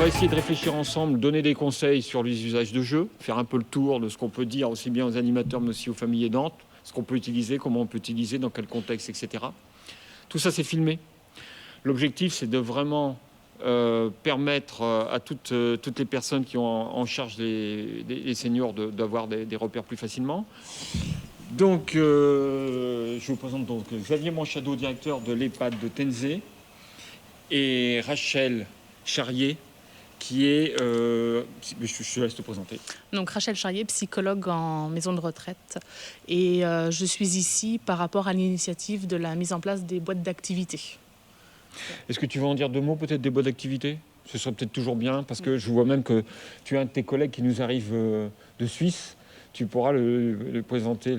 va essayer de réfléchir ensemble, donner des conseils sur les usages de jeux, faire un peu le tour de ce qu'on peut dire aussi bien aux animateurs mais aussi aux familles aidantes, ce qu'on peut utiliser, comment on peut utiliser, dans quel contexte, etc. Tout ça, c'est filmé. L'objectif, c'est de vraiment permettre à toutes les personnes qui ont en charge les seniors d'avoir des repères plus facilement. Donc, je vous présente donc Xavier Manchado, directeur de l'EHPAD de Tenzé, et Rachel Charrier, qui est... je laisse te présenter. Donc Rachel Charrier, psychologue en maison de retraite. Et je suis ici par rapport à l'initiative de la mise en place des boîtes d'activités. Est-ce que tu veux en dire deux mots, peut-être, des boîtes d'activités ? Ce serait peut-être toujours bien, parce que je vois même que tu as un de tes collègues qui nous arrive de Suisse. Tu pourras le présenter,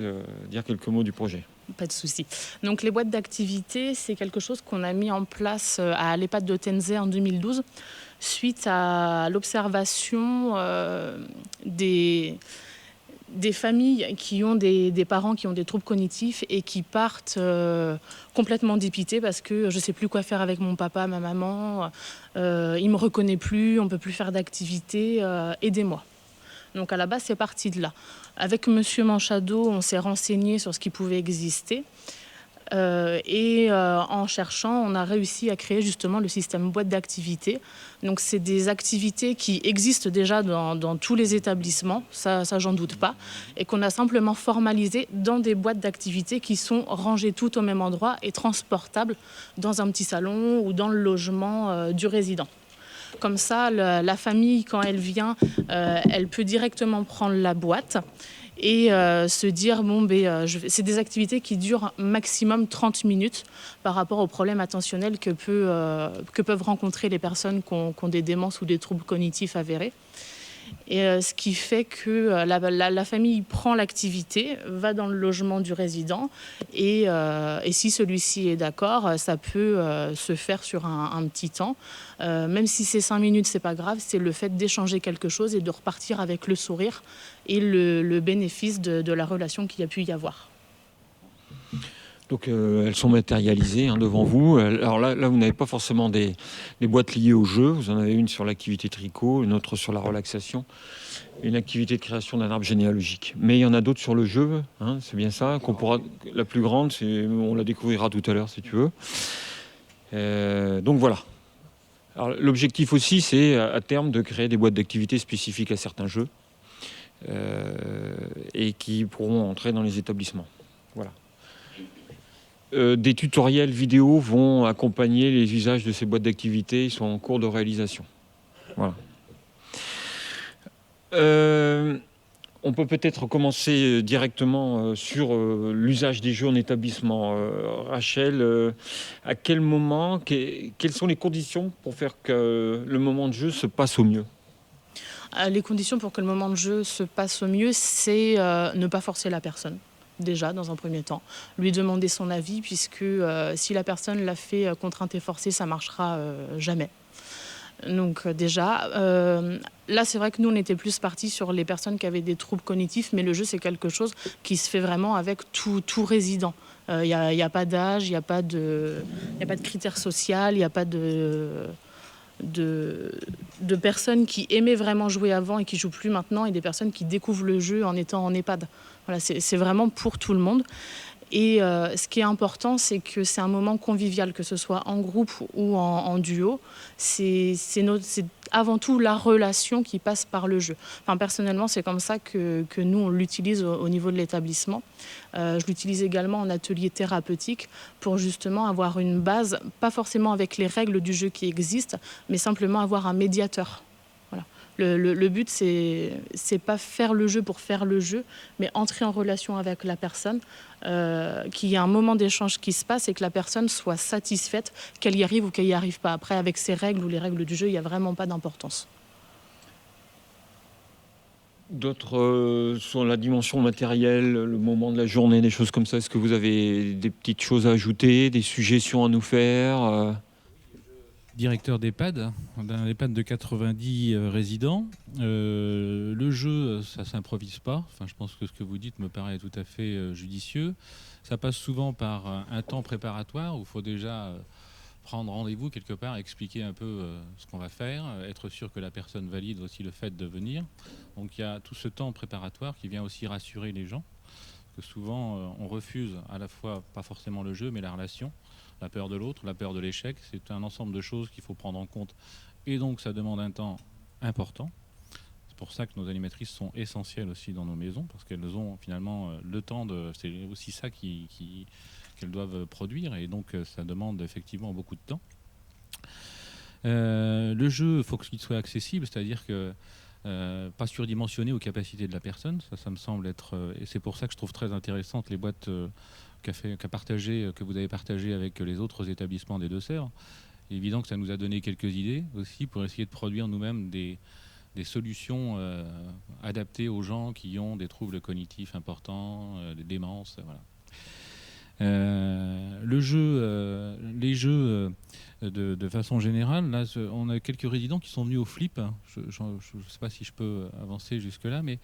dire quelques mots du projet. Pas de souci. Donc les boîtes d'activités, c'est quelque chose qu'on a mis en place à l'EHPAD de Tenzé en 2012, suite à l'observation des familles qui ont des parents qui ont des troubles cognitifs et qui partent complètement dépités parce que je ne sais plus quoi faire avec mon papa, ma maman, il ne me reconnaît plus, on ne peut plus faire d'activité, aidez-moi. Donc à la base, c'est parti de là. Avec Monsieur Manchado, on s'est renseigné sur ce qui pouvait exister. En cherchant, on a réussi à créer justement le système boîte d'activités. Donc c'est des activités qui existent déjà dans tous les établissements, ça j'en doute pas, et qu'on a simplement formalisé dans des boîtes d'activités qui sont rangées toutes au même endroit et transportables dans un petit salon ou dans le logement du résident. Comme ça, la famille, quand elle vient, elle peut directement prendre la boîte et se dire, c'est des activités qui durent maximum 30 minutes par rapport aux problèmes attentionnels que peuvent rencontrer les personnes qui ont des démences ou des troubles cognitifs avérés. Et ce qui fait que la famille prend l'activité, va dans le logement du résident et si celui-ci est d'accord, ça peut se faire sur un petit temps. Même si c'est 5 minutes, c'est pas grave, c'est le fait d'échanger quelque chose et de repartir avec le sourire et le bénéfice de la relation qu'il y a pu y avoir. Donc elles sont matérialisées devant vous. Alors là vous n'avez pas forcément des boîtes liées au jeu. Vous en avez une sur l'activité tricot, une autre sur la relaxation, une activité de création d'un arbre généalogique. Mais il y en a d'autres sur le jeu, c'est bien ça. La plus grande, on la découvrira tout à l'heure si tu veux. Donc voilà. Alors, l'objectif aussi, c'est à terme de créer des boîtes d'activités spécifiques à certains jeux et qui pourront entrer dans les établissements. Voilà. Des tutoriels vidéo vont accompagner les usages de ces boîtes d'activités. Ils sont en cours de réalisation. Voilà. On peut peut-être commencer directement sur l'usage des jeux en établissement. Rachel, à quel moment, quelles sont les conditions pour faire que le moment de jeu se passe au mieux ? Les conditions pour que le moment de jeu se passe au mieux, c'est ne pas forcer la personne. Déjà, dans un premier temps, lui demander son avis, puisque si la personne l'a fait contrainte et forcée, ça ne marchera jamais. Donc déjà, là c'est vrai que nous on était plus partis sur les personnes qui avaient des troubles cognitifs, mais le jeu c'est quelque chose qui se fait vraiment avec tout résident. Il n'y a pas d'âge, il n'y a pas de critères sociaux, il n'y a pas de personnes qui aimaient vraiment jouer avant et qui jouent plus maintenant, et des personnes qui découvrent le jeu en étant en EHPAD. Voilà, c'est vraiment pour tout le monde. Et ce qui est important, c'est que c'est un moment convivial, que ce soit en groupe ou en duo. C'est avant tout la relation qui passe par le jeu. Enfin, personnellement, c'est comme ça que nous, on l'utilise au niveau de l'établissement. Je l'utilise également en atelier thérapeutique pour justement avoir une base, pas forcément avec les règles du jeu qui existent, mais simplement avoir un médiateur. Le but, c'est pas faire le jeu pour faire le jeu, mais entrer en relation avec la personne, qu'il y ait un moment d'échange qui se passe et que la personne soit satisfaite, qu'elle y arrive ou qu'elle n'y arrive pas. Après, avec ses règles ou les règles du jeu, il n'y a vraiment pas d'importance. D'autres sur la dimension matérielle, le moment de la journée, des choses comme ça. Est-ce que vous avez des petites choses à ajouter, des suggestions à nous faire Directeur d'EHPAD, d'un EHPAD de 90 résidents. Le jeu, ça ne s'improvise pas. Enfin, je pense que ce que vous dites me paraît tout à fait judicieux. Ça passe souvent par un temps préparatoire où il faut déjà prendre rendez-vous quelque part, expliquer un peu ce qu'on va faire, être sûr que la personne valide aussi le fait de venir. Donc il y a tout ce temps préparatoire qui vient aussi rassurer les gens, parce que souvent on refuse à la fois pas forcément le jeu mais la relation, la peur de l'autre, la peur de l'échec. C'est un ensemble de choses qu'il faut prendre en compte et donc ça demande un temps important. C'est pour ça que nos animatrices sont essentielles aussi dans nos maisons, parce qu'elles ont finalement le temps de... C'est aussi ça qu'elles doivent produire, et donc ça demande effectivement beaucoup de temps. Le jeu, il faut qu'il soit accessible, c'est-à-dire que pas surdimensionné aux capacités de la personne. Ça me semble être... et c'est pour ça que je trouve très intéressantes les boîtes que vous avez partagées avec les autres établissements des Deux-Sèvres. Il est évident que ça nous a donné quelques idées aussi pour essayer de produire nous-mêmes des solutions adaptées aux gens qui ont des troubles cognitifs importants, des démences, voilà. Les jeux de façon générale, là, on a quelques résidents qui sont venus au flip. Je ne sais pas si je peux avancer jusque-là, mais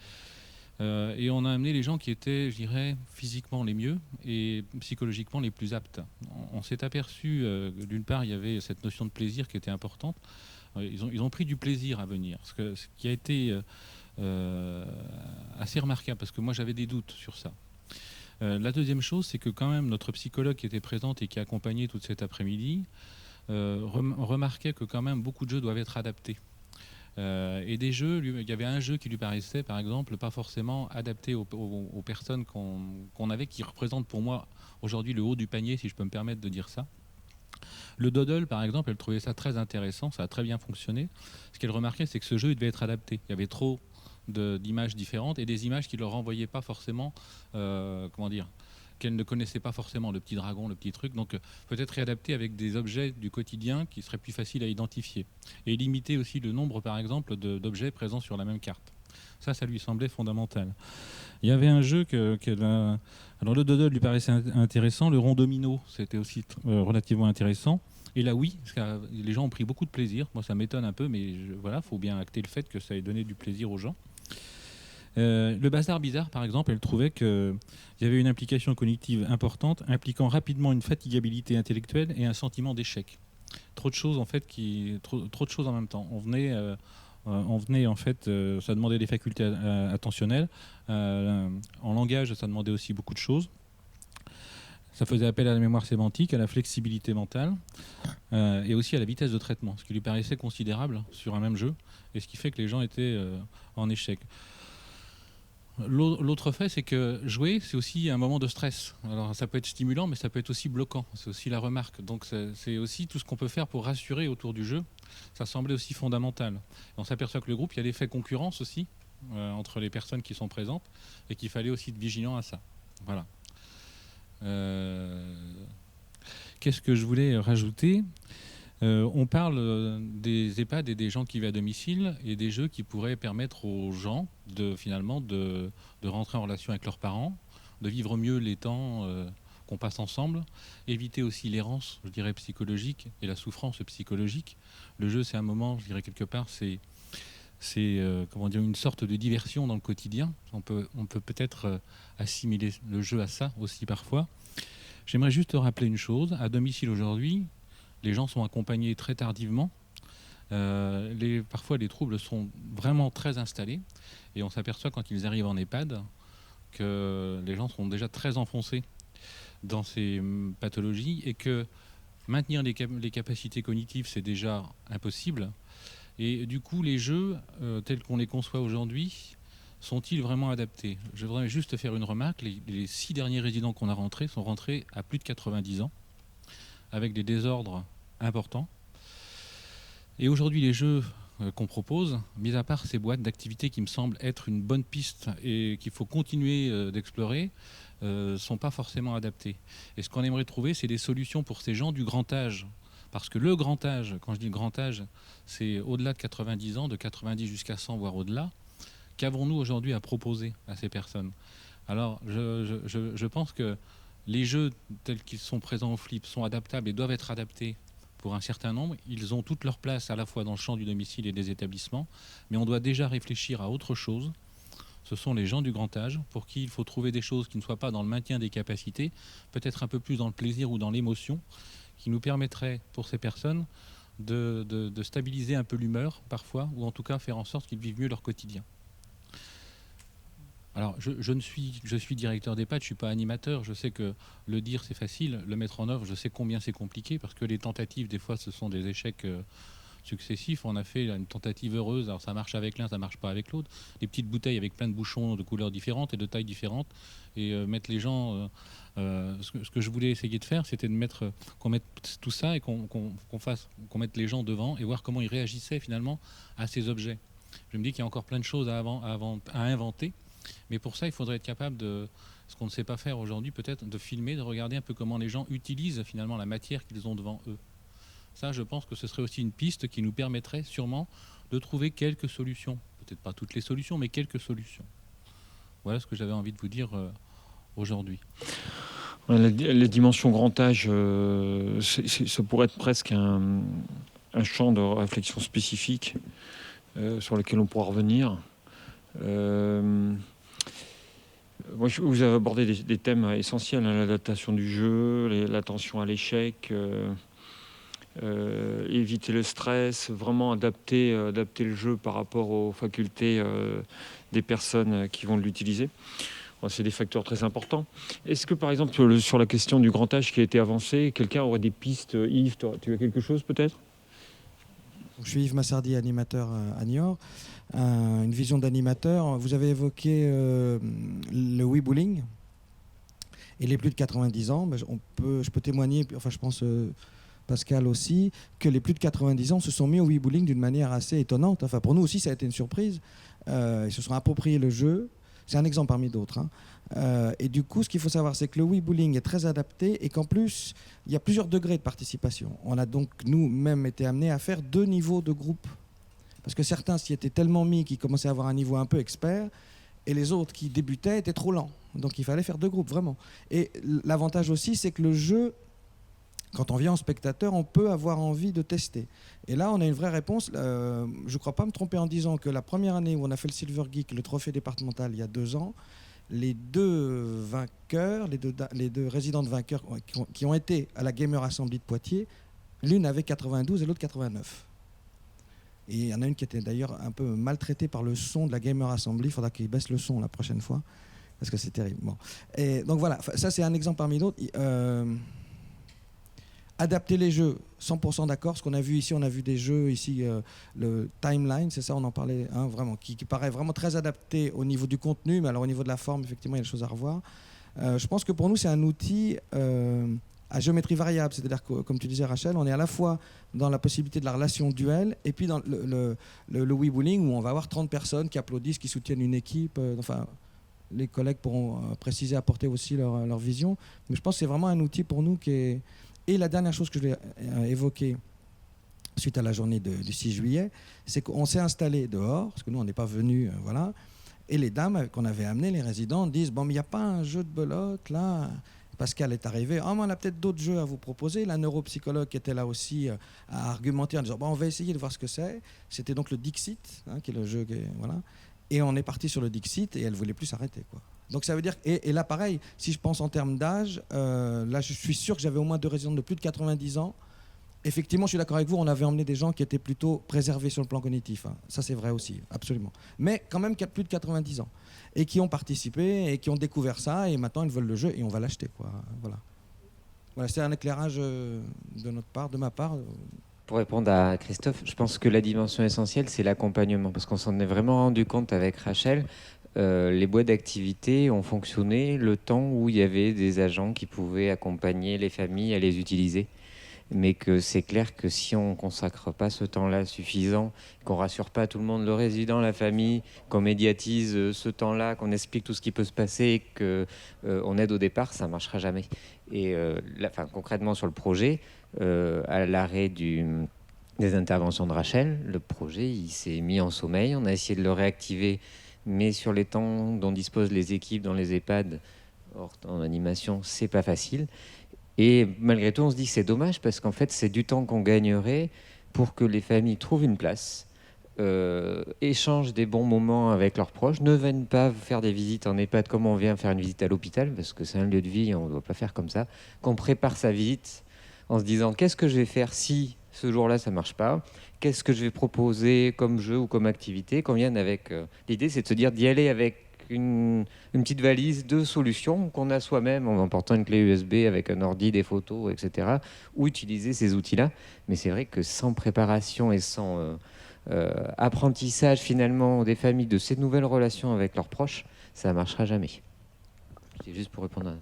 et on a amené les gens qui étaient, je dirais, physiquement les mieux et psychologiquement les plus aptes. On s'est aperçu, d'une part, il y avait cette notion de plaisir qui était importante. Ils ont pris du plaisir à venir, ce qui a été assez remarquable, parce que moi j'avais des doutes sur ça. La deuxième chose, c'est que quand même notre psychologue qui était présente et qui a accompagné toute cet après-midi remarquait que quand même beaucoup de jeux doivent être adaptés. Et des jeux, il y avait un jeu qui lui paraissait par exemple pas forcément adapté aux personnes qu'on avait, qui représentent pour moi aujourd'hui le haut du panier, si je peux me permettre de dire ça. Le Doodle, par exemple, elle trouvait ça très intéressant, ça a très bien fonctionné. Ce qu'elle remarquait, c'est que ce jeu il devait être adapté. Il y avait trop d'images différentes et des images qui ne leur renvoyaient pas forcément, qu'elle ne connaissait pas forcément, le petit dragon, le petit truc. Donc peut-être réadapté avec des objets du quotidien qui seraient plus faciles à identifier. Et limiter aussi le nombre, par exemple, d'objets présents sur la même carte. Ça lui semblait fondamental. Il y avait un jeu alors le Doodle lui paraissait intéressant, le rond domino, c'était aussi relativement intéressant. Et là, oui, parce que les gens ont pris beaucoup de plaisir. Moi, ça m'étonne un peu, mais voilà, faut bien acter le fait que ça ait donné du plaisir aux gens. Le bazar bizarre, par exemple, elle trouvait qu'il y avait une implication cognitive importante, impliquant rapidement une fatigabilité intellectuelle et un sentiment d'échec. Trop de choses, en fait, trop de choses en même temps. On venait en fait, ça demandait des facultés attentionnelles. En langage, ça demandait aussi beaucoup de choses. Ça faisait appel à la mémoire sémantique, à la flexibilité mentale et aussi à la vitesse de traitement, ce qui lui paraissait considérable sur un même jeu, et ce qui fait que les gens étaient en échec. L'autre fait, c'est que jouer, c'est aussi un moment de stress. Alors ça peut être stimulant, mais ça peut être aussi bloquant. C'est aussi la remarque. Donc c'est aussi tout ce qu'on peut faire pour rassurer autour du jeu. Ça semblait aussi fondamental. Et on s'aperçoit que le groupe, il y a l'effet concurrence aussi entre les personnes qui sont présentes, et qu'il fallait aussi être vigilant à ça. Voilà. Qu'est-ce que je voulais rajouter ? On parle des EHPAD et des gens qui vivent à domicile et des jeux qui pourraient permettre aux gens de rentrer en relation avec leurs parents, de vivre mieux les temps qu'on passe ensemble, éviter aussi l'errance, je dirais, psychologique et la souffrance psychologique. Le jeu, c'est un moment, je dirais quelque part, c'est une sorte de diversion dans le quotidien. On peut peut-être assimiler le jeu à ça aussi parfois. J'aimerais juste rappeler une chose. À domicile aujourd'hui, les gens sont accompagnés très tardivement. Parfois, les troubles sont vraiment très installés. Et on s'aperçoit quand ils arrivent en EHPAD que les gens sont déjà très enfoncés dans ces pathologies et que maintenir les capacités cognitives, c'est déjà impossible. Et du coup, les jeux, tels qu'on les conçoit aujourd'hui, sont-ils vraiment adaptés ? Je voudrais juste faire une remarque. Les 6 derniers résidents qu'on a sont rentrés à plus de 90 ans, avec des désordres importants. Et aujourd'hui, les jeux qu'on propose, mis à part ces boîtes d'activités qui me semblent être une bonne piste et qu'il faut continuer d'explorer, sont pas forcément adaptés. Et ce qu'on aimerait trouver, c'est des solutions pour ces gens du grand âge. Parce que le grand âge, quand je dis le grand âge, c'est au-delà de 90 ans, de 90 jusqu'à 100, voire au-delà. Qu'avons-nous aujourd'hui à proposer à ces personnes ? Alors, je pense que les jeux tels qu'ils sont présents au flip sont adaptables et doivent être adaptés pour un certain nombre. Ils ont toute leur place à la fois dans le champ du domicile et des établissements, mais on doit déjà réfléchir à autre chose. Ce sont les gens du grand âge pour qui il faut trouver des choses qui ne soient pas dans le maintien des capacités, peut-être un peu plus dans le plaisir ou dans l'émotion, qui nous permettrait pour ces personnes de stabiliser un peu l'humeur parfois, ou en tout cas faire en sorte qu'ils vivent mieux leur quotidien. Alors, je suis directeur d'EHPAD, je ne suis pas animateur. Je sais que le dire, c'est facile. Le mettre en œuvre, je sais combien c'est compliqué, parce que les tentatives, des fois, ce sont des échecs successifs. On a fait une tentative heureuse. Alors, ça marche avec l'un, ça ne marche pas avec l'autre. Des petites bouteilles avec plein de bouchons de couleurs différentes et de tailles différentes. Et mettre les gens... ce que je voulais essayer de faire, c'était qu'on mette tout ça et qu'on mette les gens devant et voir comment ils réagissaient, finalement, à ces objets. Je me dis qu'il y a encore plein de choses à inventer. Mais pour ça, il faudrait être capable de, ce qu'on ne sait pas faire aujourd'hui, peut-être de filmer, de regarder un peu comment les gens utilisent finalement la matière qu'ils ont devant eux. Ça, je pense que ce serait aussi une piste qui nous permettrait sûrement de trouver quelques solutions. Peut-être pas toutes les solutions, mais quelques solutions. Voilà ce que j'avais envie de vous dire aujourd'hui. Les dimensions grand âge, ça pourrait être presque un champ de réflexion spécifique sur lequel on pourra revenir. Moi, vous avez abordé des thèmes essentiels, hein, l'adaptation du jeu, l'attention à l'échec, éviter le stress, vraiment adapter le jeu par rapport aux facultés des personnes qui vont l'utiliser. Bon, c'est des facteurs très importants. Est-ce que, par exemple, sur la question du grand âge qui a été avancée, quelqu'un aurait des pistes? Yves, tu as quelque chose peut-être? Je suis Yves Massardi, animateur à Niort. Une vision d'animateur. Vous avez évoqué le weebullying et les plus de 90 ans. Je peux témoigner, enfin je pense Pascal aussi, que les plus de 90 ans se sont mis au weebullying d'une manière assez étonnante. Enfin pour nous aussi ça a été une surprise. Ils se sont appropriés le jeu. C'est un exemple parmi d'autres. Et du coup, ce qu'il faut savoir, c'est que le weebullying est très adapté et qu'en plus, il y a plusieurs degrés de participation. On a donc nous-mêmes été amenés à faire 2 niveaux de groupe. Parce que certains s'y étaient tellement mis qu'ils commençaient à avoir un niveau un peu expert, et les autres qui débutaient étaient trop lents. Donc il fallait faire 2 groupes, vraiment. Et l'avantage aussi, c'est que le jeu, quand on vient en spectateur, on peut avoir envie de tester. Et là, on a une vraie réponse. Je ne crois pas me tromper en disant que la première année où on a fait le Silver Geek, le trophée départemental, il y a 2 ans, les 2 vainqueurs, les deux résidentes vainqueurs qui ont été à la Gamer Assembly de Poitiers, l'une avait 92 et l'autre 89. Et il y en a une qui était d'ailleurs un peu maltraitée par le son de la Gamer Assembly. Il faudra qu'il baisse le son la prochaine fois, parce que c'est terrible. Bon. Et donc voilà, ça c'est un exemple parmi d'autres. Adapter les jeux, 100% d'accord. Ce qu'on a vu ici, on a vu des jeux ici, le Timeline, c'est ça, on en parlait, hein, vraiment, qui paraît vraiment très adapté au niveau du contenu, mais alors au niveau de la forme, effectivement, il y a des choses à revoir. Je pense que pour nous, c'est un outil à géométrie variable, c'est-à-dire que, comme tu disais Rachel, on est à la fois dans la possibilité de la relation duel et puis dans le weebullying où on va avoir 30 personnes qui applaudissent, qui soutiennent une équipe. Enfin, les collègues pourront préciser, apporter aussi leur vision. Mais je pense que c'est vraiment un outil pour nous qui est... Et la dernière chose que je vais évoquer suite à la journée du 6 juillet, c'est qu'on s'est installé dehors, parce que nous on n'est pas venus, voilà. Et les dames qu'on avait amenées, les résidents, disent « Bon, mais il n'y a pas un jeu de belote là ?» Pascal est arrivé. « Ah, mais on a peut-être d'autres jeux à vous proposer. » La neuropsychologue qui était là aussi à argumenter en disant bon, « On va essayer de voir ce que c'est. » C'était donc le Dixit, hein, qui est le jeu, voilà. Et on est parti sur le Dixit et elle ne voulait plus s'arrêter, quoi. Donc ça veut dire... Et là, pareil, si je pense en termes d'âge, là, je suis sûr que j'avais au moins 2 résidents de plus de 90 ans. Effectivement, je suis d'accord avec vous, on avait emmené des gens qui étaient plutôt préservés sur le plan cognitif. Hein. Ça, c'est vrai aussi, absolument. Mais quand même, qui a plus de 90 ans. Et qui ont participé et qui ont découvert ça. Et maintenant, ils veulent le jeu et on va l'acheter, quoi. Voilà, c'est un éclairage de notre part, de ma part. Pour répondre à Christophe, je pense que la dimension essentielle, c'est l'accompagnement. Parce qu'on s'en est vraiment rendu compte avec Rachel. Les boîtes d'activité ont fonctionné le temps où il y avait des agents qui pouvaient accompagner les familles à les utiliser. Mais que c'est clair que si on ne consacre pas ce temps-là suffisant, qu'on ne rassure pas tout le monde, le résident, la famille, qu'on médiatise ce temps-là, qu'on explique tout ce qui peut se passer et qu'on aide au départ, ça ne marchera jamais. Et concrètement sur le projet, à l'arrêt des interventions de Rachel, le projet il s'est mis en sommeil. On a essayé de le réactiver, mais sur les temps dont disposent les équipes dans les EHPAD, en animation, c'est pas facile. Et malgré tout, on se dit que c'est dommage parce qu'en fait, c'est du temps qu'on gagnerait pour que les familles trouvent une place, échangent des bons moments avec leurs proches, ne viennent pas faire des visites en EHPAD comme on vient faire une visite à l'hôpital, parce que c'est un lieu de vie, on ne doit pas faire comme ça, qu'on prépare sa visite en se disant qu'est-ce que je vais faire si ce jour-là ça marche pas, qu'est-ce que je vais proposer comme jeu ou comme activité, qu'on vienne avec l'idée c'est de se dire d'y aller avec une petite valise de solutions qu'on a soi-même en emportant une clé USB avec un ordi, des photos, etc. ou utiliser ces outils-là. Mais c'est vrai que sans préparation et sans apprentissage finalement des familles de ces nouvelles relations avec leurs proches, ça ne marchera jamais. C'est juste pour répondre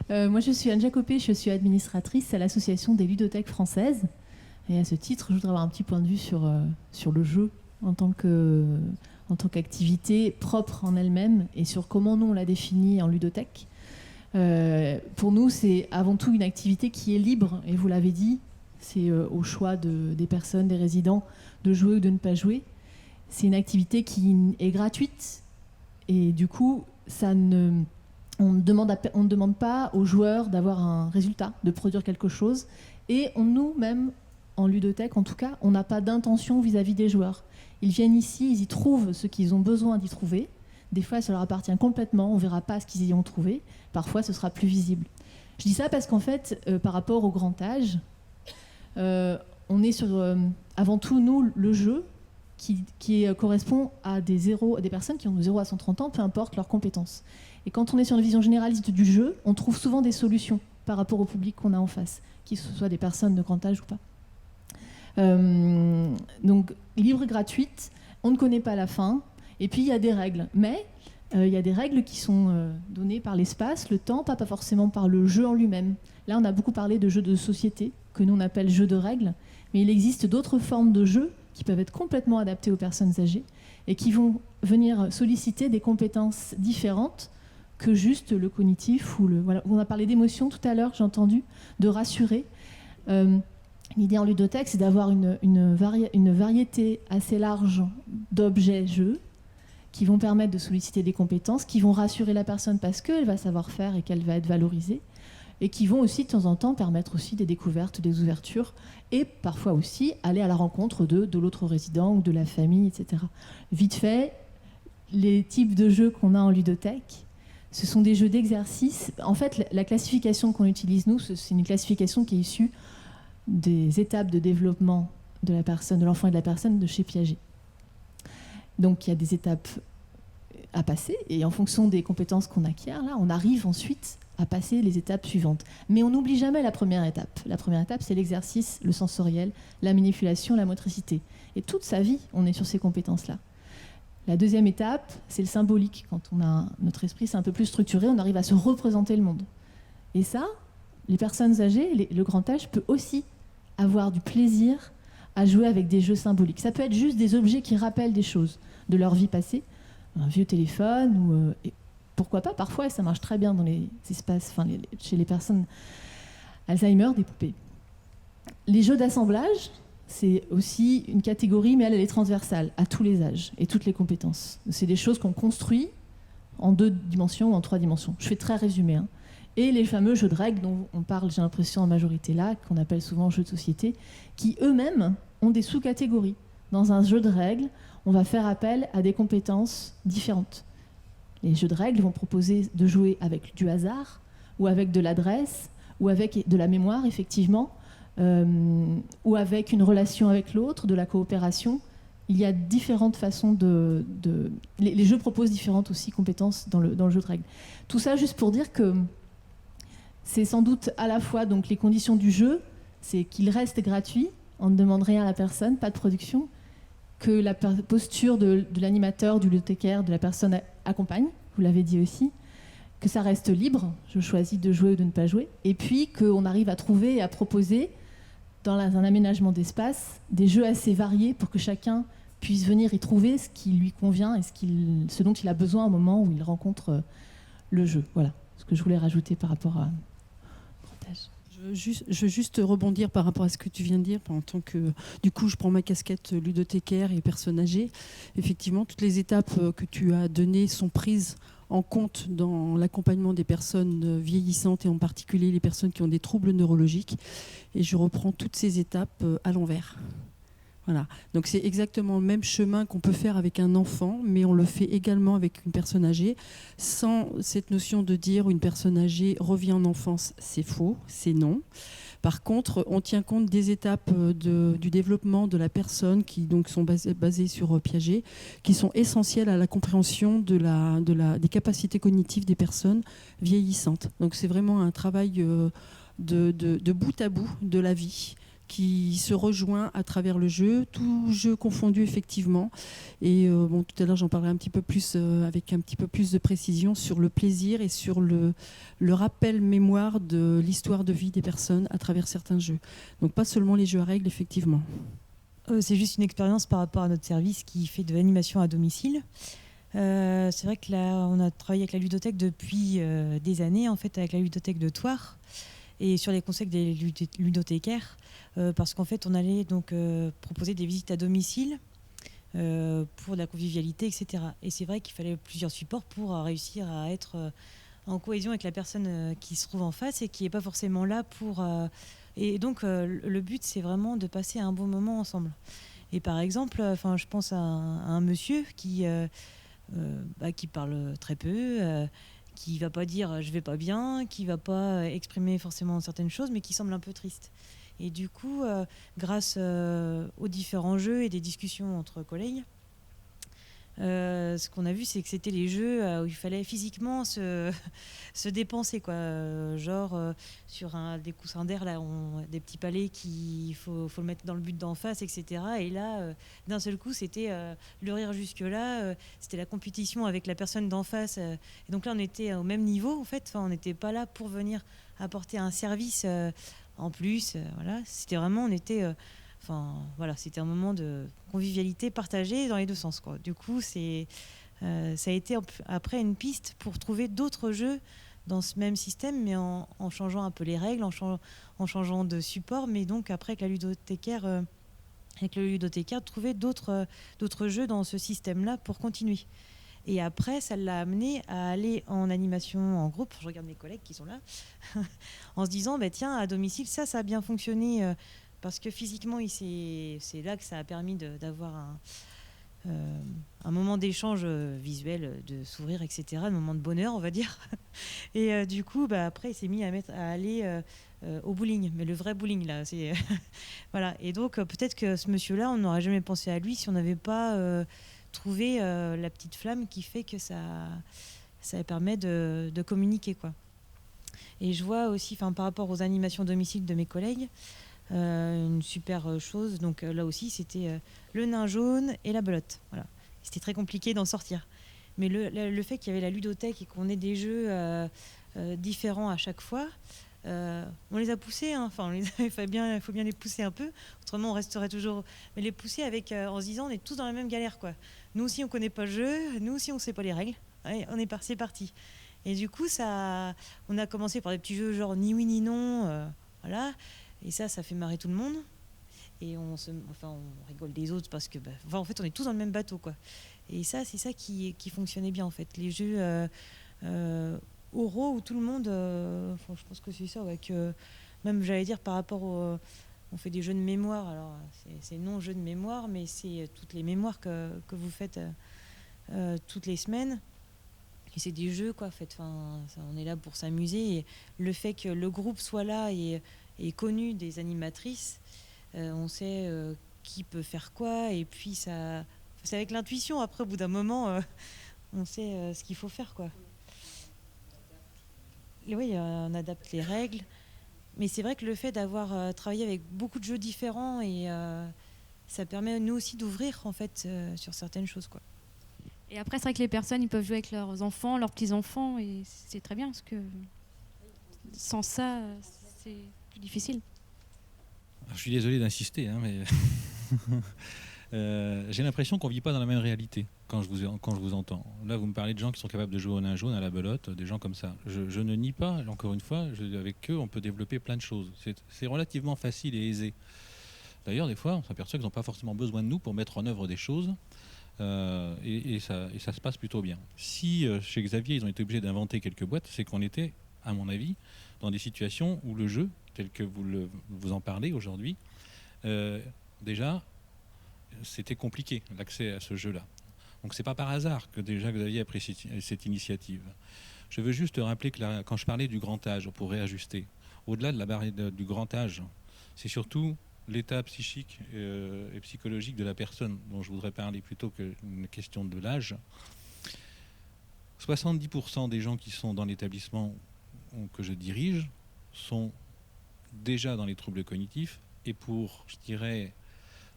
à... Moi, je suis Anne Jacopé, je suis administratrice à l'Association des ludothèques françaises. Et à ce titre, je voudrais avoir un petit point de vue sur le jeu en tant qu'activité propre en elle-même et sur comment nous, on la définit en ludothèque. Pour nous, c'est avant tout une activité qui est libre, et vous l'avez dit, c'est au choix des personnes, des résidents, de jouer ou de ne pas jouer. C'est une activité qui est gratuite, et du coup, on ne demande pas aux joueurs d'avoir un résultat, de produire quelque chose. Et nous-mêmes, en ludothèque, en tout cas, on n'a pas d'intention vis-à-vis des joueurs. Ils viennent ici, ils y trouvent ce qu'ils ont besoin d'y trouver. Des fois, ça leur appartient complètement, on ne verra pas ce qu'ils y ont trouvé. Parfois, ce sera plus visible. Je dis ça parce qu'en fait, par rapport au grand âge, on est sur, avant tout, nous, le jeu, qui correspond à des personnes qui ont de 0 à 130 ans, peu importe leurs compétences. Et quand on est sur une vision généraliste du jeu, on trouve souvent des solutions par rapport au public qu'on a en face, qu'il soit des personnes de grand âge ou pas. Donc, libre et gratuite, on ne connaît pas la fin, et puis il y a des règles. Mais il y a des règles qui sont données par l'espace, le temps, pas forcément par le jeu en lui-même. Là, on a beaucoup parlé de jeux de société, que nous on appelle jeux de règles, mais il existe d'autres formes de jeux qui peuvent être complètement adaptés aux personnes âgées et qui vont venir solliciter des compétences différentes que juste le cognitif ou voilà. On a parlé d'émotion tout à l'heure, j'ai entendu, de rassurer. L'idée en ludothèque, c'est d'avoir une variété assez large d'objets-jeux qui vont permettre de solliciter des compétences, qui vont rassurer la personne parce qu'elle va savoir faire et qu'elle va être valorisée, et qui vont aussi de temps en temps permettre aussi des découvertes, des ouvertures, et parfois aussi aller à la rencontre de l'autre résident ou de la famille, etc. Vite fait, les types de jeux qu'on a en ludothèque, ce sont des jeux d'exercice. En fait, la classification qu'on utilise, nous, c'est une classification qui est issue des étapes de développement de la personne, de l'enfant et de la personne de chez Piaget. Donc, il y a des étapes à passer, et en fonction des compétences qu'on acquiert, là, on arrive ensuite à passer les étapes suivantes. Mais on n'oublie jamais la première étape. La première étape, c'est l'exercice, le sensoriel, la manipulation, la motricité. Et toute sa vie, on est sur ces compétences-là. La deuxième étape, c'est le symbolique. Quand notre esprit c'est un peu plus structuré, on arrive à se représenter le monde. Et ça, les personnes âgées, le grand âge peut aussi avoir du plaisir à jouer avec des jeux symboliques. Ça peut être juste des objets qui rappellent des choses de leur vie passée, un vieux téléphone, ou pourquoi pas, parfois, et ça marche très bien dans les espaces, chez les personnes Alzheimer, des poupées. Les jeux d'assemblage, c'est aussi une catégorie, mais elle est transversale à tous les âges et toutes les compétences. C'est des choses qu'on construit en 2 dimensions ou en 3 dimensions. Je fais très résumé. Et les fameux jeux de règles dont on parle, j'ai l'impression, en majorité là, qu'on appelle souvent jeux de société, qui eux-mêmes ont des sous-catégories. Dans un jeu de règles, on va faire appel à des compétences différentes. Les jeux de règles vont proposer de jouer avec du hasard, ou avec de l'adresse, ou avec de la mémoire, effectivement, ou avec une relation avec l'autre, de la coopération. Il y a différentes façons les jeux proposent différentes aussi compétences dans le jeu de règles. Tout ça juste pour dire que c'est sans doute à la fois donc les conditions du jeu, c'est qu'il reste gratuit, on ne demande rien à la personne, pas de production, que la posture de l'animateur, du bibliothécaire, de la personne accompagne, vous l'avez dit aussi, que ça reste libre, je choisis de jouer ou de ne pas jouer, et puis qu'on arrive à trouver et à proposer dans un aménagement d'espace des jeux assez variés pour que chacun puisse venir y trouver ce qui lui convient et ce dont il a besoin au moment où il rencontre le jeu. Voilà ce que je voulais rajouter par rapport à grand âge. Je veux juste rebondir par rapport à ce que tu viens de dire. En tant que, du coup, je prends ma casquette ludothécaire et personne âgée. Effectivement, toutes les étapes que tu as données sont prises en compte dans l'accompagnement des personnes vieillissantes et en particulier les personnes qui ont des troubles neurologiques. Et je reprends toutes ces étapes à l'envers. Voilà. Donc c'est exactement le même chemin qu'on peut faire avec un enfant, mais on le fait également avec une personne âgée, sans cette notion de dire une personne âgée revient en enfance, c'est faux, c'est non. Par contre, on tient compte des étapes du développement de la personne qui donc sont basées sur Piaget, qui sont essentielles à la compréhension des capacités cognitives des personnes vieillissantes. Donc c'est vraiment un travail de bout à bout de la vie qui se rejoint à travers le jeu, tout jeu confondu effectivement. Et bon, tout à l'heure, j'en parlerai un petit peu plus avec un petit peu plus de précision sur le plaisir et sur le rappel mémoire de l'histoire de vie des personnes à travers certains jeux. Donc pas seulement les jeux à règles, effectivement. C'est juste une expérience par rapport à notre service qui fait de l'animation à domicile. C'est vrai que là, on a travaillé avec la ludothèque depuis des années, en fait, avec la ludothèque de Thouars et sur les conseils des ludothécaires, parce qu'en fait, on allait donc proposer des visites à domicile pour la convivialité, etc. Et c'est vrai qu'il fallait plusieurs supports pour réussir à être en cohésion avec la personne qui se trouve en face et qui n'est pas forcément là pour... Et donc, le but, c'est vraiment de passer un bon moment ensemble. Et par exemple, je pense à un monsieur qui parle très peu, qui va pas dire je vais pas bien, qui va pas exprimer forcément certaines choses, mais qui semble un peu triste. Et du coup, grâce aux différents jeux et des discussions entre collègues, ce qu'on a vu, c'est que c'était les jeux où il fallait physiquement se dépenser, quoi. Sur des coussins d'air, là, des petits palets qu'il faut le mettre dans le but d'en face, etc. Et là, d'un seul coup, c'était le rire jusque-là, c'était la compétition avec la personne d'en face. Et donc là, on était au même niveau, en fait. On n'était pas là pour venir apporter un service en plus. Voilà. C'était vraiment, on était... c'était un moment de convivialité partagée dans les deux sens, quoi. Du coup, ça a été après une piste pour trouver d'autres jeux dans ce même système, mais en changeant un peu les règles, en changeant de support, mais donc après avec le ludothécaire, trouver d'autres jeux dans ce système-là pour continuer. Et après, ça l'a amené à aller en animation en groupe. Je regarde mes collègues qui sont là, en se disant, tiens, à domicile, ça a bien fonctionné. Parce que physiquement, c'est là que ça a permis d'avoir un moment d'échange visuel, de sourire, etc., un moment de bonheur, on va dire. Et du coup, après, il s'est mis à aller au bowling, mais le vrai bowling, là. Voilà. Et donc, peut-être que ce monsieur-là, on n'aurait jamais pensé à lui si on n'avait pas trouvé la petite flamme qui fait que ça permet de communiquer, quoi. Et je vois aussi, par rapport aux animations domicile de mes collègues, une super chose. Donc là aussi, c'était le nain jaune et la belote. Voilà. C'était très compliqué d'en sortir. Mais le fait qu'il y avait la ludothèque et qu'on ait des jeux différents à chaque fois, on les a poussés. Hein. Il faut bien les pousser un peu. Autrement, on resterait toujours... Mais les pousser en se disant, on est tous dans la même galère, quoi. Nous aussi, on ne connaît pas le jeu. Nous aussi, on ne sait pas les règles. Allez, c'est parti. Et du coup, on a commencé par des petits jeux genre ni oui ni non. Voilà. Et ça fait marrer tout le monde. Et on rigole des autres parce que, en fait, on est tous dans le même bateau, quoi. Et ça, c'est ça qui fonctionnait bien, en fait. Les jeux oraux où tout le monde... je pense que c'est ça, ouais, que même, j'allais dire, par rapport on fait des jeux de mémoire. Alors, c'est non jeu de mémoire, mais c'est toutes les mémoires que vous faites toutes les semaines. Et c'est des jeux, quoi, en fait. On est là pour s'amuser. Et le fait que le groupe soit là et connu des animatrices, on sait qui peut faire quoi, et puis c'est avec l'intuition, après au bout d'un moment on sait ce qu'il faut faire, quoi. Et oui, on adapte les règles, mais c'est vrai que le fait d'avoir travaillé avec beaucoup de jeux différents, et ça permet nous aussi d'ouvrir, en fait, sur certaines choses, quoi. Et après, c'est vrai que les personnes, ils peuvent jouer avec leurs enfants, leurs petits-enfants, et c'est très bien, parce que sans ça, c'est plus difficile. Je suis désolé d'insister, hein, mais j'ai l'impression qu'on ne vit pas dans la même réalité quand je vous entends. Là, vous me parlez de gens qui sont capables de jouer au nain jaune, à la belote, des gens comme ça. Je ne nie pas, encore une fois, avec eux, on peut développer plein de choses. C'est relativement facile et aisé. D'ailleurs, des fois, on s'aperçoit qu'ils n'ont pas forcément besoin de nous pour mettre en œuvre des choses. Et ça se passe plutôt bien. Si chez Xavier, ils ont été obligés d'inventer quelques boîtes, c'est qu'on était, à mon avis, dans des situations où le jeu, tel que vous en parlez aujourd'hui, déjà c'était compliqué l'accès à ce jeu-là. Donc c'est pas par hasard que déjà Xavier a pris cette initiative. Je veux juste rappeler que quand je parlais du grand âge, pour réajuster, au-delà de la barrière du grand âge, c'est surtout l'état psychique et psychologique de la personne dont je voudrais parler plutôt qu'une question de l'âge. 70% des gens qui sont dans l'établissement que je dirige sont déjà dans les troubles cognitifs, et pour, je dirais,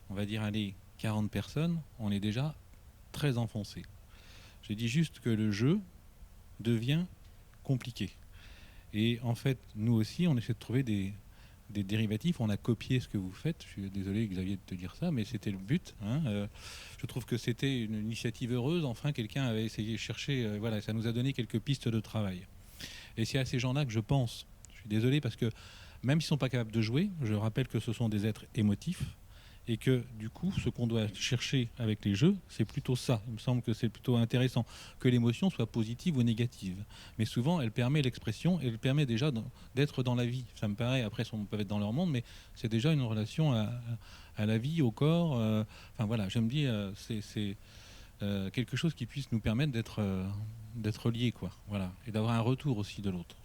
on va dire, allez, 40 personnes, on est déjà très enfoncé. Je dis juste que le jeu devient compliqué. Et en fait, nous aussi, on essaie de trouver des dérivatifs. On a copié ce que vous faites. Je suis désolé, Xavier, de te dire ça, mais c'était le but. Je trouve que c'était une initiative heureuse. Enfin, quelqu'un avait essayé de chercher. Voilà, ça nous a donné quelques pistes de travail. Et c'est à ces gens-là que je pense. Je suis désolé parce que même s'ils ne sont pas capables de jouer, je rappelle que ce sont des êtres émotifs et que du coup, ce qu'on doit chercher avec les jeux, c'est plutôt ça. Il me semble que c'est plutôt intéressant que l'émotion soit positive ou négative. Mais souvent, elle permet l'expression et elle permet déjà d'être dans la vie. Ça me paraît, après, on peut être dans leur monde, mais c'est déjà une relation à la vie, au corps. Enfin voilà, je me dis, c'est quelque chose qui puisse nous permettre d'être liés, quoi. Voilà, et d'avoir un retour aussi de l'autre.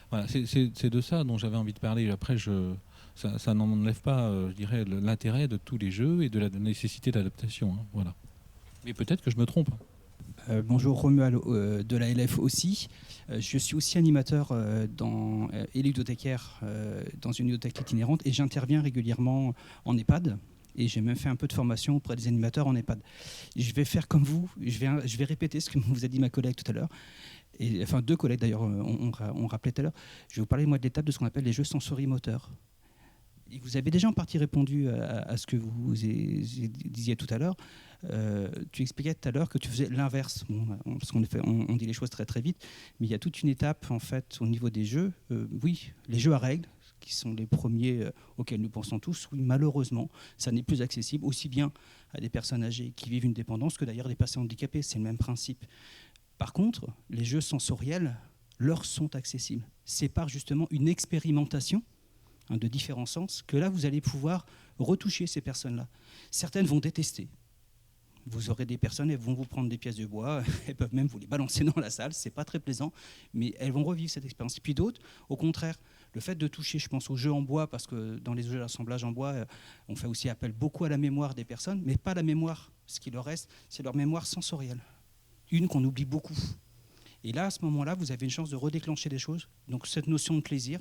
Voilà, c'est de ça dont j'avais envie de parler. Après, ça n'enlève pas, je dirais, l'intérêt de tous les jeux et de la nécessité d'adaptation. Hein, voilà. Mais peut-être que je me trompe. Bonjour, Romuald de la LF aussi. Je suis aussi animateur et ludothécaire dans une ludothèque itinérante, et j'interviens régulièrement en EHPAD. Et j'ai même fait un peu de formation auprès des animateurs en EHPAD. Je vais faire comme vous, je vais répéter ce que vous a dit ma collègue tout à l'heure. Et, enfin, deux collègues d'ailleurs, on rappelait tout à l'heure. Je vais vous parler moi de l'étape de ce qu'on appelle les jeux sensorimoteurs. Et vous avez déjà en partie répondu à ce que vous disiez tout à l'heure. Tu expliquais tout à l'heure que tu faisais l'inverse, parce qu'on dit les choses très très vite, mais il y a toute une étape en fait au niveau des jeux. Oui, les jeux à règles, qui sont les premiers auxquels nous pensons tous, oui, malheureusement, ça n'est plus accessible aussi bien à des personnes âgées qui vivent une dépendance que d'ailleurs des personnes handicapées. C'est le même principe. Par contre, les jeux sensoriels leur sont accessibles. C'est par justement une expérimentation de différents sens que là, vous allez pouvoir retoucher ces personnes-là. Certaines vont détester. Vous aurez des personnes, elles vont vous prendre des pièces de bois, elles peuvent même vous les balancer dans la salle, c'est pas très plaisant, mais elles vont revivre cette expérience. Puis d'autres, au contraire, le fait de toucher, je pense aux jeux en bois, parce que dans les jeux d'assemblage en bois, on fait aussi appel beaucoup à la mémoire des personnes, mais pas la mémoire. Ce qui leur reste, c'est leur mémoire sensorielle. Une qu'on oublie beaucoup. Et là, à ce moment-là, vous avez une chance de redéclencher des choses, donc cette notion de plaisir.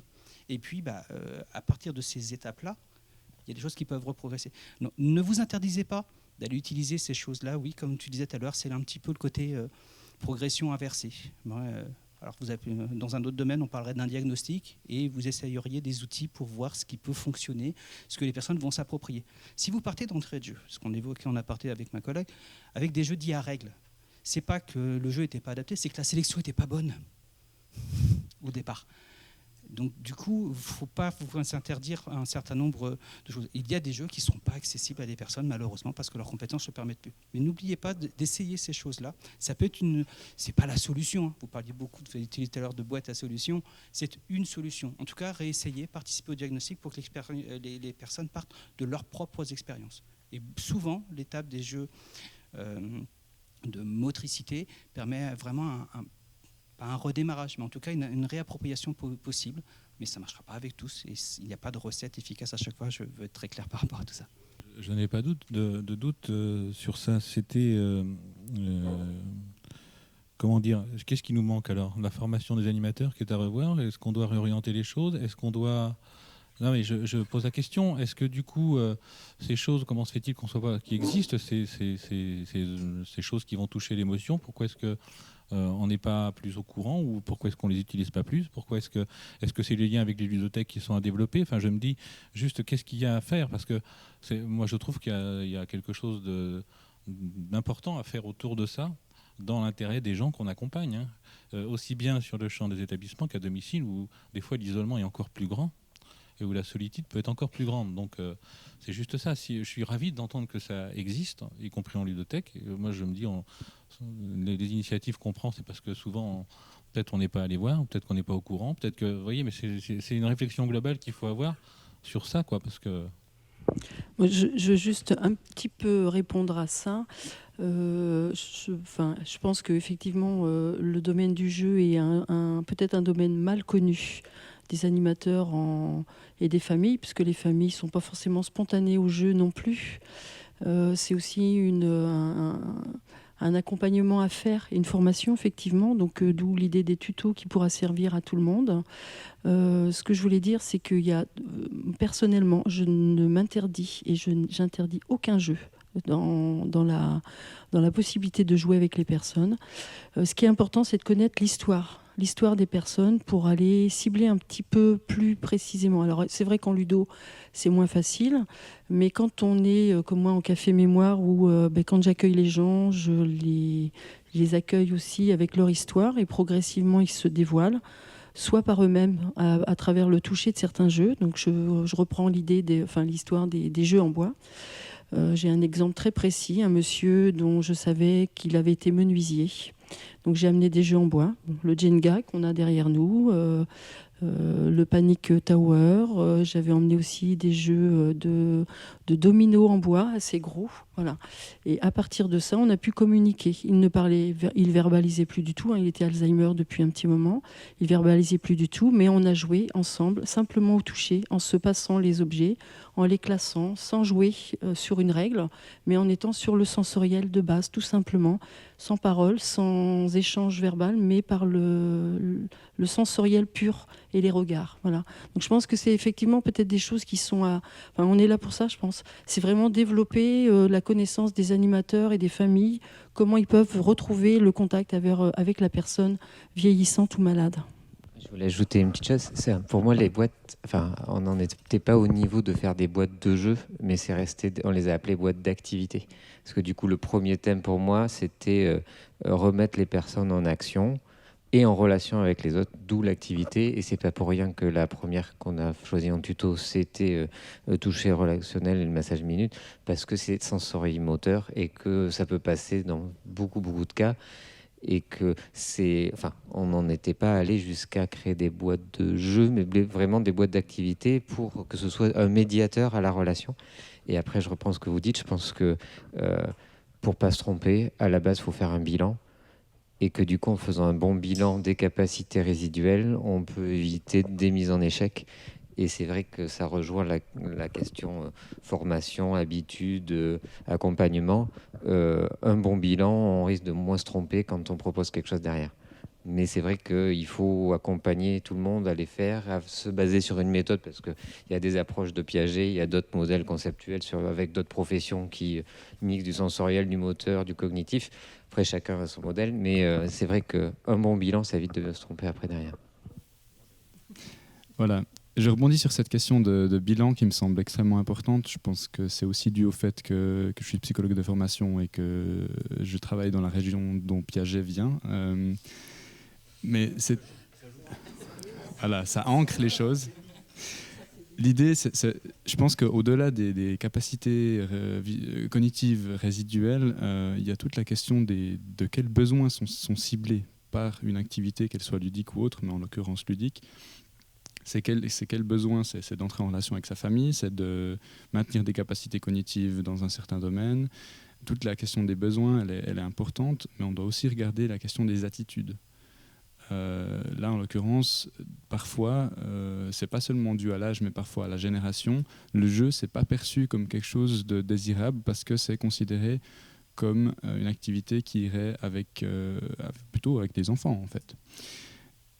Et puis, à partir de ces étapes-là, il y a des choses qui peuvent reprogresser. Non, ne vous interdisez pas d'aller utiliser ces choses-là. Oui, comme tu disais tout à l'heure, c'est un petit peu le côté progression inversée. Alors, vous avez, dans un autre domaine, on parlerait d'un diagnostic et vous essayeriez des outils pour voir ce qui peut fonctionner, ce que les personnes vont s'approprier. Si vous partez d'entrée de jeu, ce qu'on évoquait en aparté avec ma collègue, avec des jeux dits à règles, c'est pas que le jeu n'était pas adapté, c'est que la sélection n'était pas bonne au départ. Donc du coup, il ne faut pas s'interdire un certain nombre de choses. Il y a des jeux qui ne sont pas accessibles à des personnes, malheureusement, parce que leurs compétences ne se permettent plus. Mais n'oubliez pas d'essayer ces choses-là. Ça peut être c'est pas la solution. Hein. Vous parliez beaucoup tout à l'heure de boîte à solutions. C'est une solution. En tout cas, réessayer, participer au diagnostic pour que les personnes partent de leurs propres expériences. Et souvent, l'étape des jeux de motricité permet vraiment pas un redémarrage, mais en tout cas une réappropriation possible. Mais ça ne marchera pas avec tous et il n'y a pas de recette efficace à chaque fois. Je veux être très clair par rapport à tout ça. Je n'ai pas de doute sur ça. C'était... comment dire, qu'est-ce qui nous manque alors? La formation des animateurs qui est à revoir? Est-ce qu'on doit réorienter les choses? Est-ce qu'on doit... Non, mais je pose la question. Est-ce que du coup, ces choses, comment se fait-il qu'on soit pas, qui existent, ces choses qui vont toucher l'émotion? Pourquoi est-ce que on n'est pas plus au courant, ou pourquoi est-ce qu'on les utilise pas plus? Pourquoi est-ce que c'est les liens avec les ludothèques qui sont à développer? Enfin, je me dis juste qu'est-ce qu'il y a à faire, parce que moi je trouve qu'il y a quelque chose d'important à faire autour de ça, dans l'intérêt des gens qu'on accompagne, hein. Aussi bien sur le champ des établissements qu'à domicile, où des fois l'isolement est encore plus grand et où la solitude peut être encore plus grande. Donc c'est juste ça. Je suis ravi d'entendre que ça existe, y compris en ludothèque. Et moi je me dis, les initiatives qu'on prend, c'est parce que souvent peut-être on n'est pas allé voir, peut-être qu'on n'est pas au courant, peut-être que, vous voyez, mais c'est une réflexion globale qu'il faut avoir sur ça, quoi, parce que... Moi, je veux juste un petit peu répondre à ça. Je pense qu'effectivement, le domaine du jeu est peut-être un domaine mal connu des animateurs et des familles, puisque les familles ne sont pas forcément spontanées au jeu non plus. C'est aussi un accompagnement à faire, une formation effectivement, donc d'où l'idée des tutos qui pourra servir à tout le monde. Ce que je voulais dire, c'est qu'il y a, personnellement, je ne m'interdis et j'interdis aucun jeu dans la possibilité de jouer avec les personnes. Ce qui est important, c'est de connaître l'histoire des personnes pour aller cibler un petit peu plus précisément. Alors c'est vrai qu'en ludo, c'est moins facile, mais quand on est, comme moi, en café mémoire, où quand j'accueille les gens, je les accueille aussi avec leur histoire, et progressivement, ils se dévoilent, soit par eux-mêmes, à travers le toucher de certains jeux. Donc je reprends l'histoire des jeux en bois. J'ai un exemple très précis, un monsieur dont je savais qu'il avait été menuisier. Donc j'ai amené des jeux en bois, le Jenga qu'on a derrière nous, le Panic Tower. J'avais emmené aussi des jeux de dominos en bois assez gros. Voilà. Et à partir de ça, on a pu communiquer. Il verbalisait plus du tout. Il était Alzheimer depuis un petit moment. Il verbalisait plus du tout, mais on a joué ensemble, simplement au toucher, en se passant les objets, en les classant, sans jouer sur une règle, mais en étant sur le sensoriel de base, tout simplement, sans parole, sans échange verbal, mais par le sensoriel pur et les regards. Voilà. Donc je pense que c'est effectivement peut-être des choses qui sont on est là pour ça, je pense. C'est vraiment développer la connaissance des animateurs et des familles, comment ils peuvent retrouver le contact avec la personne vieillissante ou malade. Je voulais ajouter une petite chose. Pour moi, les boîtes, on n'en était pas au niveau de faire des boîtes de jeux, mais c'est resté, on les a appelées boîtes d'activité. Parce que du coup, le premier thème pour moi, c'était remettre les personnes en action et en relation avec les autres, d'où l'activité. Et c'est pas pour rien que la première qu'on a choisie en tuto, c'était toucher relationnel et le massage minute, parce que c'est sensorimoteur et que ça peut passer dans beaucoup de cas. Et que on n'en était pas allé jusqu'à créer des boîtes de jeux, mais vraiment des boîtes d'activités pour que ce soit un médiateur à la relation. Et après, je reprends ce que vous dites. Je pense que pour pas se tromper, à la base, il faut faire un bilan. Et que du coup, en faisant un bon bilan des capacités résiduelles, on peut éviter des mises en échec. Et c'est vrai que ça rejoint la question formation, habitude, accompagnement. Un bon bilan, on risque de moins se tromper quand on propose quelque chose derrière. Mais c'est vrai qu'il faut accompagner tout le monde à les faire, à se baser sur une méthode, parce qu'il y a des approches de Piaget, il y a d'autres modèles conceptuels avec d'autres professions qui mixent du sensoriel, du moteur, du cognitif. Après, chacun a son modèle, mais c'est vrai qu'un bon bilan, ça évite de se tromper après derrière. Voilà. Je rebondis sur cette question de bilan qui me semble extrêmement importante. Je pense que c'est aussi dû au fait que je suis psychologue de formation et que je travaille dans la région dont Piaget vient. Mais voilà, ça ancre les choses. L'idée, je pense qu'au-delà des capacités cognitives résiduelles, il y a toute la question de quels besoins sont ciblés par une activité, qu'elle soit ludique ou autre, mais en l'occurrence ludique. C'est quel besoin? C'est d'entrer en relation avec sa famille, c'est de maintenir des capacités cognitives dans un certain domaine. Toute la question des besoins, elle est importante, mais on doit aussi regarder la question des attitudes. Là, en l'occurrence, parfois, c'est pas seulement dû à l'âge, mais parfois à la génération. Le jeu, c'est pas perçu comme quelque chose de désirable parce que c'est considéré comme une activité qui irait plutôt avec des enfants, en fait.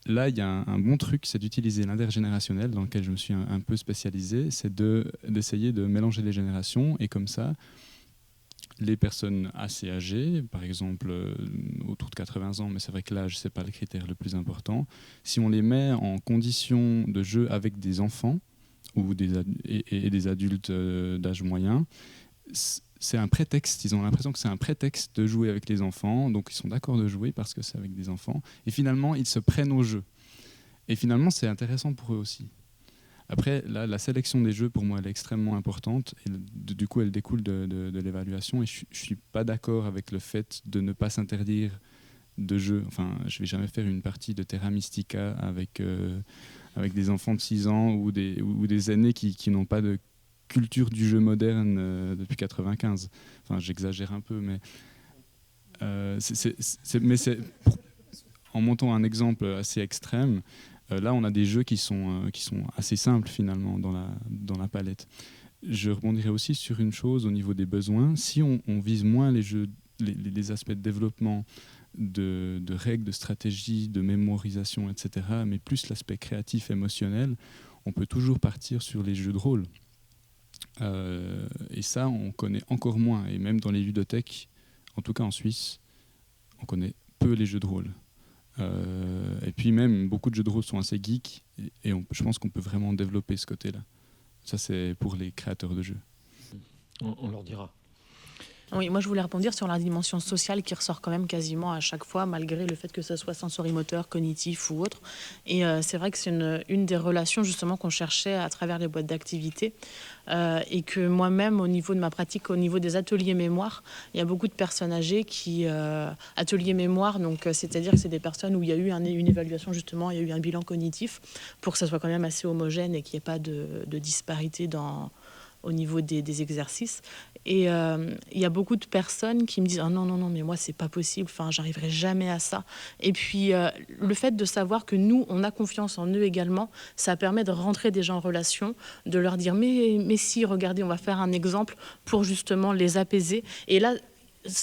Là, il y a un bon truc, c'est d'utiliser l'intergénérationnel, dans lequel je me suis un peu spécialisé, c'est d'essayer de mélanger les générations, et comme ça, les personnes assez âgées, par exemple autour de 80 ans, mais c'est vrai que l'âge, c'est pas le critère le plus important, si on les met en condition de jeu avec des enfants ou des adultes d'âge moyen, c'est un prétexte, ils ont l'impression que c'est un prétexte de jouer avec les enfants, donc ils sont d'accord de jouer parce que c'est avec des enfants, et finalement ils se prennent au jeu. Et finalement c'est intéressant pour eux aussi. Après, la sélection des jeux, pour moi, elle est extrêmement importante, et du coup elle découle de l'évaluation, et je ne suis pas d'accord avec le fait de ne pas s'interdire de jeux. Enfin, je ne vais jamais faire une partie de Terra Mystica avec des enfants de 6 ans ou des aînés qui n'ont pas de culture du jeu moderne depuis 95. Enfin, j'exagère un peu, mais en montant un exemple assez extrême, là, on a des jeux qui sont assez simples finalement dans la palette. Je rebondirai aussi sur une chose au niveau des besoins. Si on vise moins les aspects de développement, de règles, de stratégie, de mémorisation, etc., mais plus l'aspect créatif, émotionnel, on peut toujours partir sur les jeux de rôle. Et ça, on connaît encore moins. Et même dans les ludothèques, en tout cas en Suisse, on connaît peu les jeux de rôle. Et puis même, beaucoup de jeux de rôle sont assez geeks, et je pense qu'on peut vraiment développer ce côté-là. Ça, c'est pour les créateurs de jeux. On leur dira. Oui, moi je voulais rebondir sur la dimension sociale qui ressort quand même quasiment à chaque fois, malgré le fait que ce soit sensorimoteur, cognitif ou autre. Et c'est vrai que c'est une des relations justement qu'on cherchait à travers les boîtes d'activités. Et que moi-même, au niveau de ma pratique, au niveau des ateliers mémoire, il y a beaucoup de personnes âgées qui... ateliers mémoire, donc c'est-à-dire que c'est des personnes où il y a eu une évaluation justement, il y a eu un bilan cognitif pour que ça soit quand même assez homogène et qu'il n'y ait pas de disparité au niveau des exercices. Et il y a beaucoup de personnes qui me disent « Ah non, mais moi, c'est pas possible, enfin, j'arriverai jamais à ça. » Et puis, le fait de savoir que nous, on a confiance en eux également, ça permet de rentrer des gens en relation, de leur dire « Mais si, regardez, on va faire un exemple pour justement les apaiser. » Et là,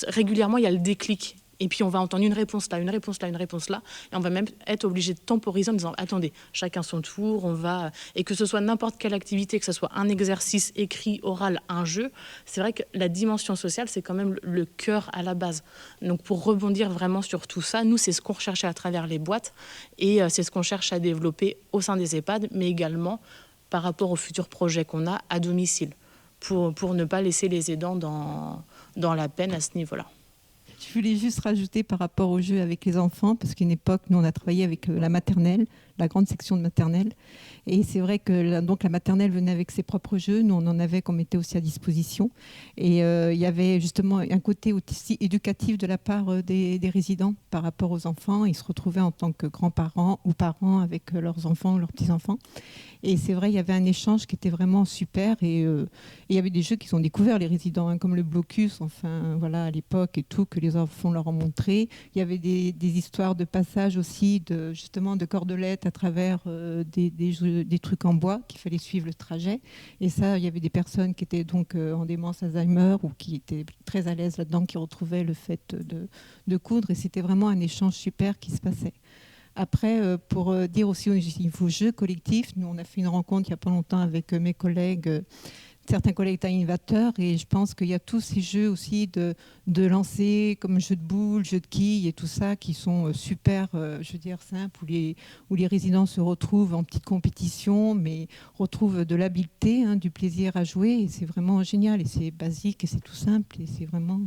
régulièrement, il y a le déclic. Et puis, on va entendre une réponse là, une réponse là, une réponse là. Et on va même être obligé de temporiser en disant « Attendez, chacun son tour, on va... » Et que ce soit n'importe quelle activité, que ce soit un exercice écrit, oral, un jeu, c'est vrai que la dimension sociale, c'est quand même le cœur à la base. Donc, pour rebondir vraiment sur tout ça, nous, c'est ce qu'on recherchait à travers les boîtes. Et c'est ce qu'on cherche à développer au sein des EHPAD, mais également par rapport aux futurs projets qu'on a à domicile, pour ne pas laisser les aidants dans la peine à ce niveau-là. Je voulais juste rajouter par rapport au jeu avec les enfants, parce qu'à une époque, nous, on a travaillé avec la maternelle, la grande section de maternelle. Et c'est vrai que donc, la maternelle venait avec ses propres jeux. Nous, on en avait qu'on mettait aussi à disposition. Et il y avait justement un côté aussi éducatif de la part des résidents par rapport aux enfants. Ils se retrouvaient en tant que grands-parents ou parents avec leurs enfants ou leurs petits-enfants. Et c'est vrai, il y avait un échange qui était vraiment super. Et il y avait des jeux qui sont découverts, les résidents, hein, comme le blocus, enfin, voilà, à l'époque et tout, que les enfants leur ont montré. Il y avait des histoires de passage aussi, justement, de cordelettes à travers des trucs en bois, qu'il fallait suivre le trajet. Et ça, il y avait des personnes qui étaient donc en démence Alzheimer ou qui étaient très à l'aise là-dedans, qui retrouvaient le fait de coudre. Et c'était vraiment un échange super qui se passait. Après, pour dire aussi au niveau jeu collectif, nous on a fait une rencontre il n'y a pas longtemps avec mes collègues, certains collègues animateurs, et je pense qu'il y a tous ces jeux aussi de lancer, comme jeux de boules, jeux de quilles et tout ça, qui sont super, je veux dire, simples, où les résidents se retrouvent en petite compétition, mais retrouvent de l'habileté, hein, du plaisir à jouer, et c'est vraiment génial, et c'est basique, et c'est tout simple, et c'est vraiment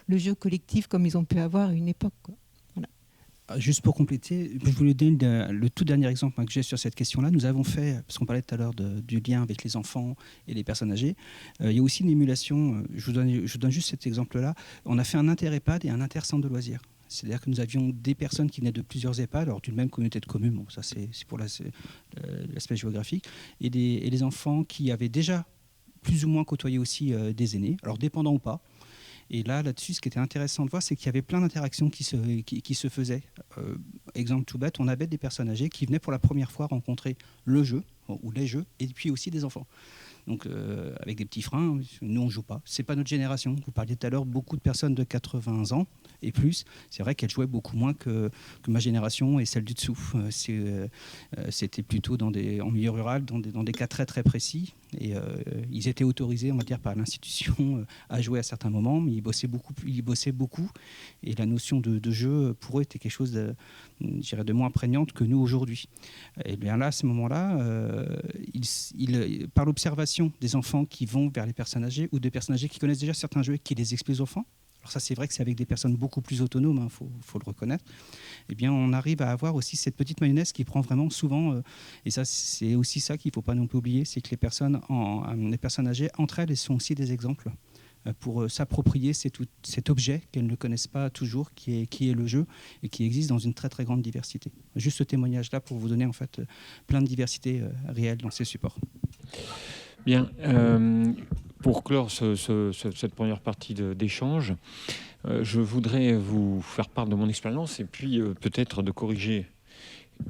le jeu collectif comme ils ont pu avoir à une époque, quoi. Juste pour compléter, je voulais donner le tout dernier exemple que j'ai sur cette question-là. Nous avons fait, parce qu'on parlait tout à l'heure du lien avec les enfants et les personnes âgées, il y a aussi une émulation, je vous donne juste cet exemple-là. On a fait un inter-EHPAD et un inter-centre de loisirs. C'est-à-dire que nous avions des personnes qui venaient de plusieurs EHPAD, alors d'une même communauté de communes, bon, ça c'est pour l'aspect géographique, et des enfants qui avaient déjà plus ou moins côtoyé aussi des aînés, alors dépendants ou pas. Et là-dessus, ce qui était intéressant de voir, c'est qu'il y avait plein d'interactions qui se faisaient. Exemple tout bête, on avait des personnes âgées qui venaient pour la première fois rencontrer le jeu, ou les jeux, et puis aussi des enfants. Donc avec des petits freins, nous on ne joue pas. C'est pas notre génération. Vous parliez tout à l'heure, beaucoup de personnes de 80 ans et plus, c'est vrai qu'elles jouaient beaucoup moins que ma génération et celle du dessous. C'était plutôt en milieu rural, dans des cas très très précis. Et ils étaient autorisés, on va dire, par l'institution à jouer à certains moments, mais ils bossaient beaucoup. Et la notion de jeu, pour eux, était quelque chose de moins prégnante que nous aujourd'hui. Et bien là, à ce moment-là, par l'observation des enfants qui vont vers les personnes âgées ou des personnes âgées qui connaissent déjà certains jeux et qui les expliquent aux enfants, alors ça c'est vrai que c'est avec des personnes beaucoup plus autonomes, hein, faut le reconnaître, eh bien on arrive à avoir aussi cette petite mayonnaise qui prend vraiment souvent, et ça c'est aussi ça qu'il ne faut pas non plus oublier, c'est que les personnes âgées, entre elles sont aussi des exemples pour s'approprier cet objet qu'elles ne connaissent pas toujours, qui est le jeu, et qui existe dans une très très grande diversité. Juste ce témoignage-là pour vous donner en fait plein de diversité réelle dans ces supports. Bien. Pour clore cette première partie d'échange, je voudrais vous faire part de mon expérience et puis peut-être de corriger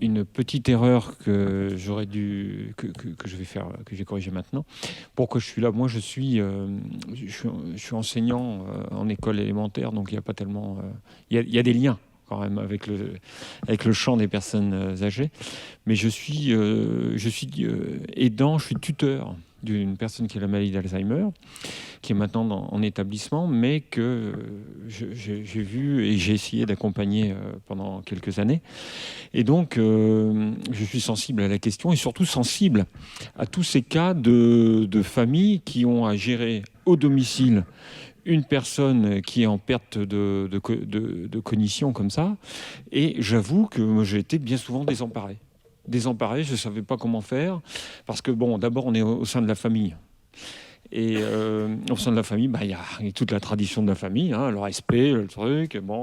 une petite erreur que j'aurais dû que je vais faire, que j'ai corrigée maintenant. Pourquoi je suis là? Moi, je suis enseignant en école élémentaire, donc il n'y a pas tellement, il y a des liens quand même avec le champ des personnes âgées. Mais je suis aidant, je suis tuteur d'une personne qui a la maladie d'Alzheimer, qui est maintenant en établissement, mais que j'ai vu et j'ai essayé d'accompagner pendant quelques années. Et donc, je suis sensible à la question et surtout sensible à tous ces cas de familles qui ont à gérer au domicile une personne qui est en perte de cognition comme ça. Et j'avoue que j'ai été bien souvent désemparé. Je ne savais pas comment faire, parce que, bon, d'abord, on est au sein de la famille. Et au sein de la famille, il y a toute la tradition de la famille, hein, le respect, le truc, bon,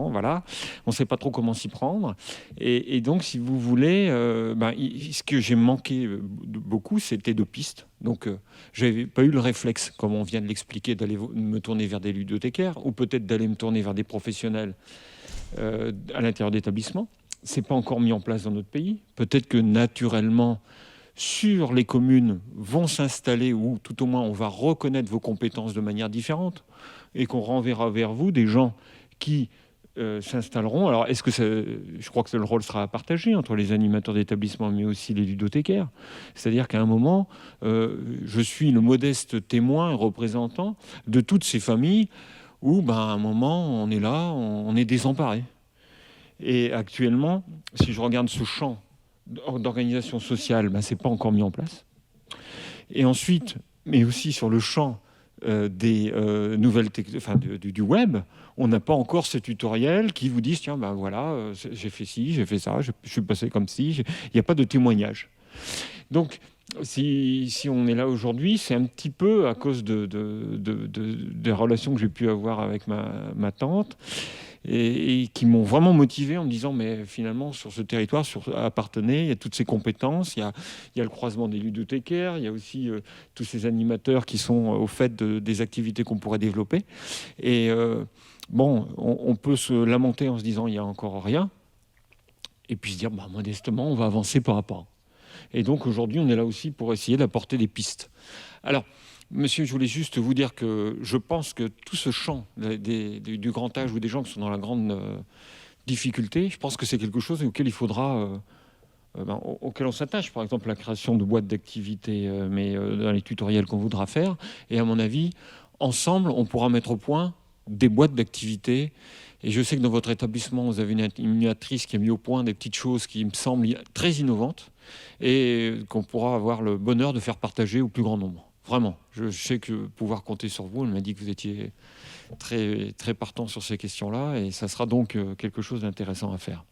voilà. On ne sait pas trop comment s'y prendre. Et donc, si vous voulez, ce que j'ai manqué beaucoup, c'était de pistes. Donc, je n'avais pas eu le réflexe, comme on vient de l'expliquer, d'aller me tourner vers des ludothécaires, ou peut-être d'aller me tourner vers des professionnels à l'intérieur d'établissements. Ce n'est pas encore mis en place dans notre pays. Peut-être que naturellement, sur les communes vont s'installer, ou tout au moins on va reconnaître vos compétences de manière différente, et qu'on renverra vers vous des gens qui s'installeront. Alors, je crois que le rôle sera à partager entre les animateurs d'établissement, mais aussi les ludothécaires. C'est-à-dire qu'à un moment, je suis le modeste témoin et représentant de toutes ces familles où, à un moment, on est là, on est désemparé. Et actuellement, si je regarde ce champ d'organisation sociale, c'est pas encore mis en place. Et ensuite, mais aussi sur le champ des nouvelles du web, on n'a pas encore ce tutoriel qui vous dit tiens, voilà, j'ai fait ci, j'ai fait ça, je suis passé comme ci. Il n'y a pas de témoignage. Donc, si on est là aujourd'hui, c'est un petit peu à cause des relations que j'ai pu avoir avec ma tante, et qui m'ont vraiment motivé en me disant mais finalement sur ce territoire à Parthenay, il y a toutes ces compétences, il y a le croisement des ludothécaires, il y a aussi tous ces animateurs qui sont au fait des activités qu'on pourrait développer. Et on peut se lamenter en se disant il n'y a encore rien, et puis se dire modestement on va avancer pas à pas. Et donc aujourd'hui on est là aussi pour essayer d'apporter des pistes. Alors monsieur, je voulais juste vous dire que je pense que tout ce champ du grand âge ou des gens qui sont dans la grande difficulté, je pense que c'est quelque chose auquel il faudra, auquel on s'attache. Par exemple, la création de boîtes d'activités, mais dans les tutoriels qu'on voudra faire. Et à mon avis, ensemble, on pourra mettre au point des boîtes d'activités. Et je sais que dans votre établissement, vous avez une animatrice qui a mis au point des petites choses qui me semblent très innovantes et qu'on pourra avoir le bonheur de faire partager au plus grand nombre. Vraiment, je sais que pouvoir compter sur vous. Elle m'a dit que vous étiez très, très partant sur ces questions-là et ça sera donc quelque chose d'intéressant à faire.